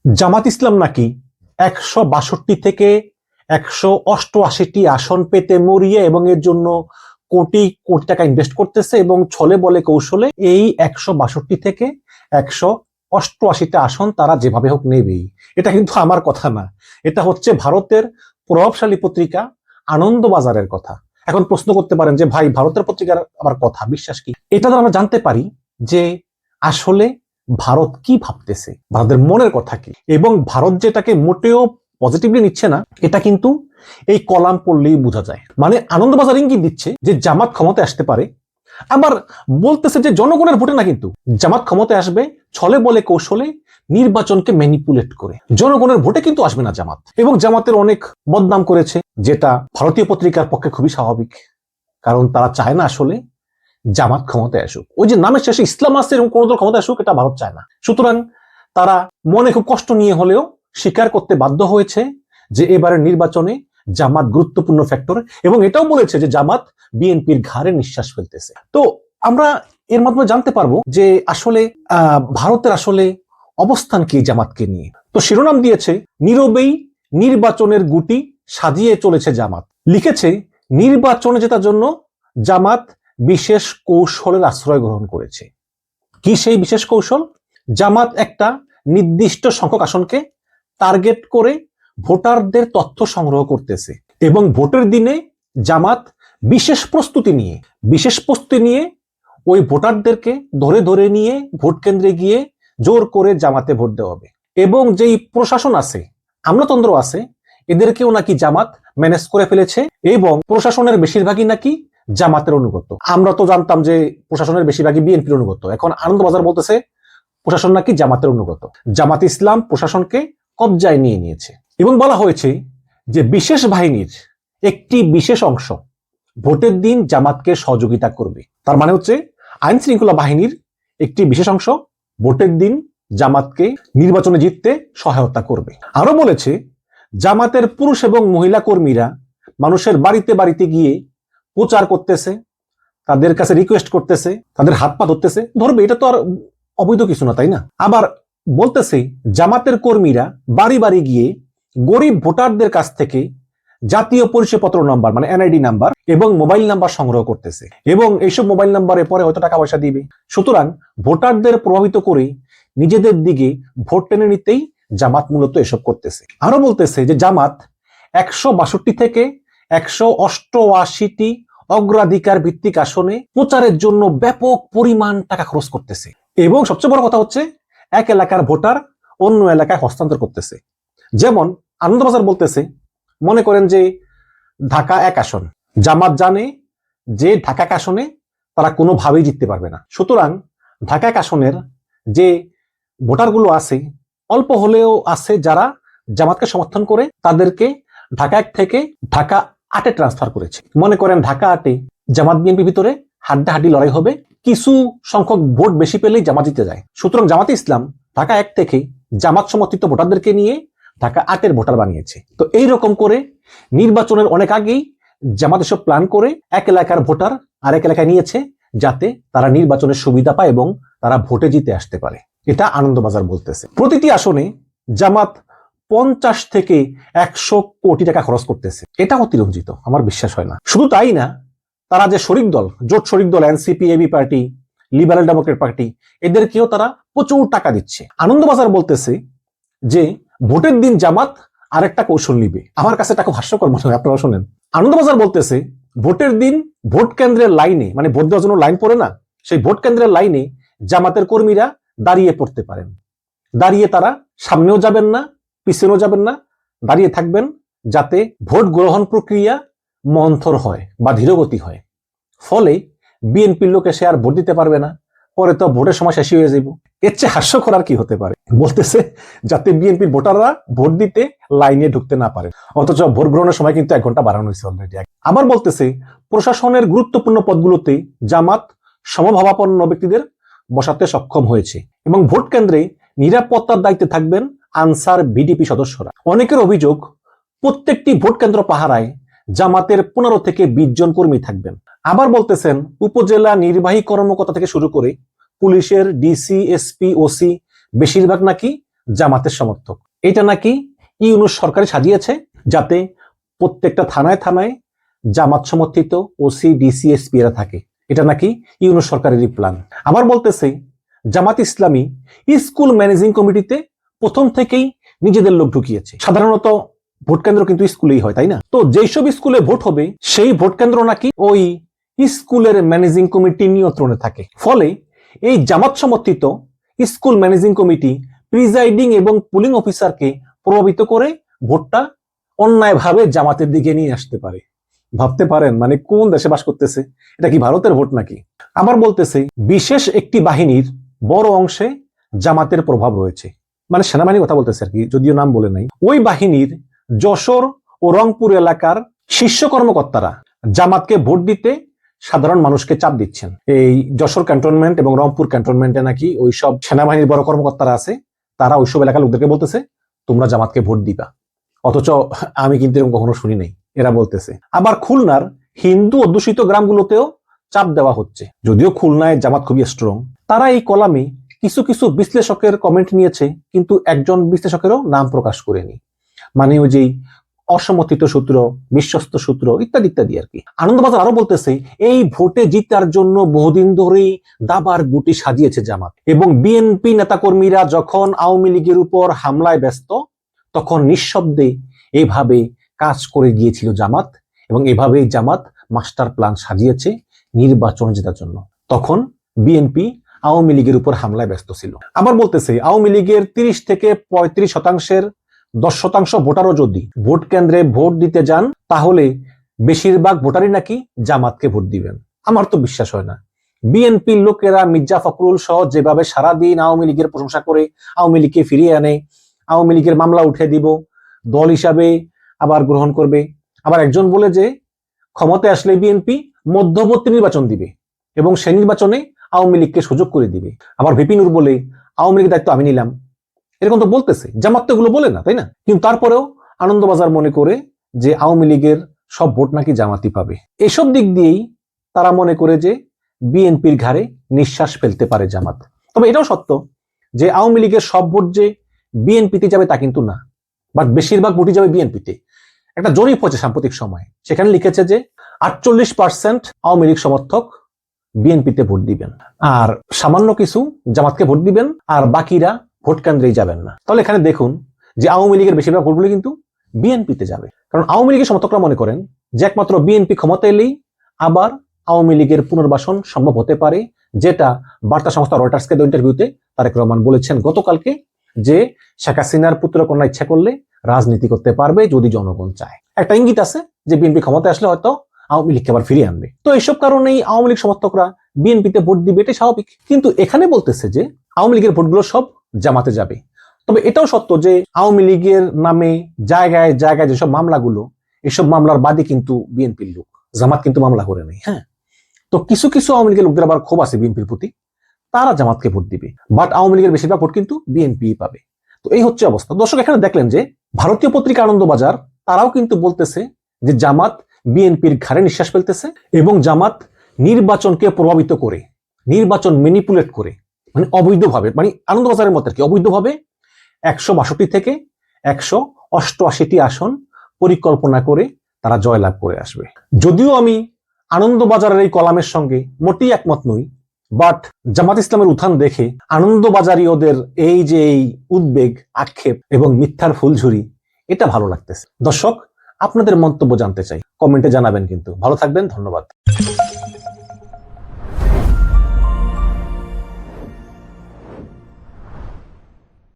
জামাত ইসলাম নাকি ১৬২ থেকে ১৮৮টি আসন পেতে মরিয়ে এবং এর জন্য কোটি কোটি টাকা ইনভেস্ট করতেছে এবং ছলে বলে কৌশলে এই ১৬২ থেকে ১৮৮টা আসন তারা যেভাবে হোক নেবেই। এটা কিন্তু আমার কথা না, এটা হচ্ছে ভারতের প্রভাবশালী পত্রিকা আনন্দবাজারের কথা। এখন প্রশ্ন করতে পারেন যে ভাই, ভারতের পত্রিকার আবার কথা বিশ্বাস কি? এটা দ্বারা আমরা জানতে পারি যে আসলে ভারত কি ভাবতেছে, ভারতের মনের কথা কি, এবং ভারত যেটাকে মোটেও পজিটিভলি নিচ্ছে না এটা কিন্তু এই কলাম পড়লেই বোঝা যায়। মানে আনন্দবাজার ইঙ্গিত দিচ্ছে যে জামাত ক্ষমতায় আসতে পারে, আবার বলতেছে যে জনগণের ভোটে না, কিন্তু জামাত ক্ষমতায় আসবে ছলে বলে কৌশলে, নির্বাচনকে ম্যানিপুলেট করে। জনগণের ভোটে কিন্তু আসবে না জামাত, এবং জামাতের অনেক বদনাম করেছে, যেটা ভারতীয় পত্রিকার পক্ষে খুবই স্বাভাবিক, কারণ তারা চায় না আসলে জামাত ক্ষমতায় আসুক। ওই যে নামের শেষে ইসলাম আছে এবং কোন দল ক্ষমতায় আসুক, এটা ভারত চায় না। সুতরাং তারা মনে খুব কষ্ট নিয়ে হলেও স্বীকার করতে বাধ্য হয়েছে যে এবারের নির্বাচনে জামাত গুরুত্বপূর্ণ ফ্যাক্টর, এবং এটাও বলেছে যে জামাত বিএনপির ঘাড়ে নিঃশ্বাস ফেলতেছে। তো আমরা এর মাধ্যমে জানতে পারবো যে আসলে ভারতের আসলে অবস্থান কি জামাতকে নিয়ে। তো শিরোনাম দিয়েছে নীরবেই নির্বাচনের গুটি সাজিয়ে চলেছে জামাত। লিখেছে নির্বাচনে জেতার জন্য জামাত বিশেষ কৌশলের আশ্রয় গ্রহণ করেছে। কি সেই বিশেষ কৌশল? জামাত একটা নির্দিষ্ট সংখ্যক আসনকে টার্গেট করে ভোটারদের তথ্য সংগ্রহ করতেছে, এবং ভোটের দিনে জামাত বিশেষ প্রস্তুতি নিয়ে ওই ভোটারদেরকে ধরে ধরে নিয়ে ভোট কেন্দ্রে গিয়ে জোর করে জামাতে ভোট দেওয়াবে। এবং যেই প্রশাসন আছে, আমলাতন্ত্র আছে, এদেরকেও নাকি জামাত ম্যানেজ করে ফেলেছে, এবং প্রশাসনের বেশিরভাগই নাকি জামাতের অনুগত। আমরা তো জানতাম যে প্রশাসনের বেশিরভাগই বিএনপির অনুগত, এখন আনন্দবাজার বলতেছে প্রশাসন নাকি জামাতের অনুগত। জামাত ইসলাম প্রশাসনকে কবজায় নিয়ে নিয়েছে, এবং বলা হয়েছে যে বিশেষ বাহিনীর একটি বিশেষ অংশ ভোটের দিন জামাতকে সহযোগিতা করবে। তার মানে হচ্ছে আইন শৃঙ্খলা বাহিনীর একটি বিশেষ অংশ ভোটের দিন জামাতকে নির্বাচনে জিততে সহায়তা করবে। আরো বলেছে জামাতের পুরুষ এবং মহিলা কর্মীরা মানুষের বাড়িতে বাড়িতে গিয়ে প্রচার করতেছে, তাদের কাছে রিকোয়েস্ট করতেছে, তাদের হাত পা ধরতেছে, ধরবে, এটা তো আর অবৈধ কিছু না, তাই না? আবার বলতেছে জামাতের কর্মীরা বাড়ি বাড়ি গিয়ে গরিব ভোটারদের কাছ থেকে জাতীয় পরিচয়পত্র নাম্বার মানে এনআইডি নাম্বার এবং মোবাইল নাম্বার সংগ্রহ করতেছে, এবং এইসব মোবাইল নাম্বারে পরে হয়তো টাকা পয়সা দিবে। সুতরাং ভোটারদের প্রভাবিত করে নিজেদের দিকে ভোট টেনে নিতেই জামাত মূলত এসব করতেছে। আরো বলতেছে যে জামাত ১৬২ থেকে ১৮৮টি অগ্রাধিকার ভিত্তিক আসনে প্রচারের জন্য ব্যাপক পরিমাণ টাকা খরচ করতেছে, এবং সবচেয়ে বড় কথা হচ্ছে এক এলাকার ভোটার অন্য এলাকায় হস্তান্তর করতেছে। যেমন আনন্দবাজার বলতেছে, মনে করেন যে ঢাকা ১ আসন, জামাত জানে যে ঢাকা ১ আসনে তারা কোনোভাবেই জিততে পারবে না। সুতরাং ঢাকা ১ আসনের যে ভোটারগুলো আছে, অল্প হলেও আছে যারা জামাতকে সমর্থন করে, তাদেরকে ঢাকা ১ থেকে ঢাকা ৮-এ ট্রান্সফার করেছে। মনে করেন ঢাকা ৮-এ জামাত বিএনপির ভিতরে হাড্ডাহাড্ডি লড়াই হবে, কিছু সংখ্যক ভোট বেশি পেলেই জামাত জিতে যায়। সুতরাং জামাতে ইসলাম ঢাকা ১ থেকে জামাত সমর্থিত ভোটারদেরকে নিয়ে ঢাকা ৮-এর ভোটার বানিয়েছে। তো এইরকম করে নির্বাচনের অনেক আগেই জামাত এসব প্ল্যান করে এক এলাকার ভোটার আরেক এলাকায় নিয়েছে, যাতে তারা নির্বাচনের সুবিধা পায় এবং তারা ভোটে জিতে আসতে পারে। এটা আনন্দবাজার বলতেছে। প্রতিটি আসনে জামাত ৫০ থেকে ১০০ কোটি টাকা খরচ করতেছে। এটা অতিরঞ্জিত, আমার বিশ্বাস হয় না। শুধু তাই না, তারা যে শরিক দল, জোট শরিক দল এনসিপি, এবি পার্টি, লিবারেল ডেমোক্রেট পার্টি, এদেরকেও তারা প্রচুর টাকা দিচ্ছে। আনন্দবাজার বলতেছে যে ভোটের দিন জামাত আরেকটা কৌশল নিবে। আমার কাছে এটা খুব হাস্যকর মনে হয়, আপনারা শোনেন। আনন্দবাজার বলতেছে ভোটের দিন ভোট কেন্দ্রের লাইনে, মানে ভোট দেওয়ার জন্য লাইন পড়ে না, সেই ভোট কেন্দ্রের লাইনে জামাতের কর্মীরা দাঁড়িয়ে পড়তে পারেন। দাঁড়িয়ে তারা সামনেও যাবেন না, পিছনেও যাবেন না, দাঁড়িয়ে থাকবেন, যাতে ভোট গ্রহণ প্রক্রিয়া মন্থর হয় বা ধীরগতি হয়। ফলে বিএনপির লোকে সে আর ভোট দিতে পারবে না, পরে তো ভোটের সময় শেষ হয়ে যাইব। এর চেয়ে হাস্যকর আর কি হতে পারে? বলতেছে যাতে বিএনপির ভোটাররা ভোট দিতে লাইনে ঢুকতে না পারে, অথচ ভোট গ্রহণের সময় কিন্তু ১ ঘন্টা বাড়ানো হয়েছে অলরেডি। আবার বলতেছে প্রশাসনের গুরুত্বপূর্ণ পদগুলোতে জামাত সমভাবাপন্ন ব্যক্তিদের বসাতে সক্ষম হয়েছে, এবং ভোট কেন্দ্রে নিরাপত্তার দায়িত্বে থাকবেন আনসার ভিডিপি সদস্যরা। অনেকের অভিযোগ প্রত্যেকটি ভোট কেন্দ্র পাহারায় জামাতের ১৫ থেকে ২০ জন কর্মী থাকবেন। আবার বলতেছেন উপজেলা নির্বাহী কর্মকর্তা থেকে শুরু করে পুলিশের ডিসি, এসপি, ওসি বেশিরভাগ নাকি জামাতের সমর্থক। এটা নাকি ইউনূস সরকারে সাজিয়েছে যাতে প্রত্যেকটা থানায় থানায় জামাত সমর্থিত ওসি ডিসি এসপি এরা থাকে। এটা নাকি ইউনূস সরকারেরই প্ল্যান। আবার বলতেছে জামাত ইসলামী স্কুল ম্যানেজিং কমিটিতে প্রথম থেকেই নিজেদের লোক ঢুকিয়েছে। সাধারণত ভোট কেন্দ্র কিন্তু স্কুলেই হয়, তাই না? তো যেসব স্কুলে ভোট হবে সেই ভোট কেন্দ্র নাকি ওই স্কুলের ম্যানেজিং কমিটির নিয়ন্ত্রণে থাকে। ফলে এই জামাত সমর্থিত স্কুল ম্যানেজিং কমিটি প্রিজাইডিং এবং পুলিং অফিসারকে প্রভাবিত করে ভোটটা অন্যায়ভাবে জামাতের দিকে নিয়ে আসতে পারে। ভাবতে পারেন মানে কোন দেশে বাস করতেছে? এটা কি ভারতের ভোট নাকি? আবার বলতেছে বিশেষ একটি বাহিনীর বড় অংশে জামাতের প্রভাব রয়েছে, মানে সেনাবাহিনীর কথা বলতেছে আর কি, যদিও নাম বলে নাই। ওই বাহিনীর যশোর ও রংপুর এলাকার শীর্ষ কর্মকর্তারা জামাতকে ভোট দিতে সাধারণ মানুষকে চাপ দিচ্ছেন। এই যশোর ক্যান্টনমেন্ট এবং রংপুর ক্যান্টনমেন্টে নাকি ওই সব সেনাবাহিনীর বড় কর্মকর্তারা আছে, তারা ওইসব এলাকার লোকদেরকে বলতেছে তোমরা জামাতকে ভোট দিবা। অথচ আমি কিন্তু এরকম কখনো শুনি নাই, এরা বলতেছে। আবার খুলনার হিন্দু অধ্যুষিত গ্রামগুলোতেও চাপ দেওয়া হচ্ছে, যদিও খুলনায় জামাত খুবই স্ট্রং। তারা এই কলামে কিছু কিছু বিশ্লেষকের কমেন্ট নিয়েছে, কিন্তু একজন বিশ্লেষকেরও নাম প্রকাশ করেনি, মানে ওই যে অসমর্থিত সূত্র, বিশ্বস্ত সূত্র ইত্যাদি ইত্যাদি আর কি। আনন্দবাজার আরো বলতেছে এই ভোটে জিতার জন্য বহুদিন ধরেই দাবার গুটি সাজিয়েছে জামাত, এবং বিএনপি নেতাকর্মীরা যখন আওয়ামী লীগের উপর হামলায় ব্যস্ত তখন নিঃশব্দে এভাবে কাজ করে গিয়েছিল জামাত, এবং এভাবেই জামাত মাস্টার প্ল্যান সাজিয়েছে নির্বাচন জেতার জন্য। তখন বিএনপি আওয়ামী লীগের উপর হামলায় ব্যস্ত ছিল। আবার বলতেছে আওয়ামী লীগের 30 থেকে 35% 10% ভোটারও যদি ভোট কেন্দ্রে ভোট দিতে যান তাহলে বেশিরভাগ ভোটারই নাকি জামাতকে ভোট দিবেন। আমার তো বিশ্বাস হয় না। বিএনপির লোকেরা মির্জা ফখরুল সহ যেভাবে সারাদিন আওয়ামী লীগের প্রশংসা করে আওয়ামী লীগকে ফিরিয়ে আনে, আওয়ামী লীগের মামলা উঠে দিব, দল হিসাবে আবার গ্রহণ করবে, আবার একজন বলে যে ক্ষমতায় আসলে বিএনপি মধ্যবর্তী নির্বাচন দিবে এবং সেই নির্বাচনে আওয়ামী লীগকে সুযোগ করে দিবে, আবার ভিপি নূর বলে আওয়ামী লীগের দায়িত্ব আমি নিলাম, এরকম তো বলতেছে। জামাত তো এগুলো বলে না, তাই না? কিন্তু তারপরেও আনন্দবাজার মনে করে যে আওয়ামী লীগের সব ভোট নাকি জামাতই পাবে। এসব দিক দিয়েই তারা মনে করে যে বিএনপির ঘাড়ে নিঃশ্বাস ফেলতে পারে জামাত। তবে এটাও সত্য যে আওয়ামী লীগের সব ভোট যে বিএনপিতে যাবে তা কিন্তু না, বাট বেশিরভাগ ভোটই যাবে বিএনপিতে। একটা জরিপ হচ্ছে সাম্প্রতিক সময়, সেখানে লিখেছে যে 48% আওয়ামী লীগ সমর্থক বিএনপিতে ভোট দিবেন, আর সামান্য কিছু জামাতকে ভোট দিবেন, আর বাকিরা ভোট কেন্দ্রেই যাবেন না। তাহলে এখানে দেখুন যে আওয়ামী লীগের বেশিরভাগ ভোটগুলো কিন্তু বিএনপিতে যাবে, কারণ আওয়ামী লীগের সমর্থকরা মনে করেন যে একমাত্র বিএনপি ক্ষমতা এলেই আবার আওয়ামী লীগের পুনর্বাসন সম্ভব হতে পারে, যেটা বার্তা সংস্থা রয়টার্সকে দেওয়া ইন্টারভিউতে তারেক রহমান বলেছেন গতকালকে, যে শেখ হাসিনার পুত্রকন্যা ইচ্ছা করলে রাজনীতি করতে পারবে যদি জনগণ চায়। একটা ইঙ্গিত আছে যে বিএনপি ক্ষমতায় আসলে হয়তো আওয়ামী লীগকে আবার ফিরিয়ে আনবে। তো এইসব কারণেই আওয়ামী লীগ সমর্থকরা বিএনপিতে ভোট দিবে, এটাই স্বাভাবিক। কিন্তু এখানে বলতেছে যে আওয়ামী লীগের ভোটগুলো সব জামাতে যাবে। তবে এটাও সত্য যে আওয়ামী লীগের নামে জায়গায় জায়গায় যেসব মামলাগুলো, এসব মামলার বাদী কিন্তু বিএনপির লোক, জামাত কিন্তু মামলা করে নেই। হ্যাঁ, তো কিছু কিছু আওয়ামী লীগের লোকদের আবার ক্ষোভ আছে বিএনপির প্রতি, তারা জামাতকে ভোট দিবে, বাট আওয়ামী লীগের বেশিরভাগ ভোট কিন্তু বিএনপি পাবে। তো এই হচ্ছে অবস্থা। দর্শক এখানে দেখলেন যে ভারতীয় পত্রিকা আনন্দবাজার তারাও কিন্তু বলতেছে যে জামাত বিএনপির ঘাড়ে নিঃশ্বাস ফেলতেছে এবং জামাত নির্বাচনকে প্রভাবিত করে, নির্বাচন ম্যানিপুলেট করে, মানে অবৈধভাবে, মানে আনন্দবাজারের মতে কি অবৈধভাবে 162 থেকে 188টি আসন পরিকল্পনা করে তারা জয়লাভ করে আসবে। যদিও আমি আনন্দবাজারের এই কলামের সঙ্গে মোটেই একমত নই, বাট জামাত ইসলামের উত্থান দেখে আনন্দবাজারীয়দের এই যে এই উদ্বেগ, আক্ষেপ এবং মিথ্যার ফুলঝুরি, এটা ভালো লাগতেছে। দর্শক আপনাদের মন্তব্য জানতে চাই, কমেন্টে জানাবেন কিন্তু। ভালো থাকবেন, ধন্যবাদ।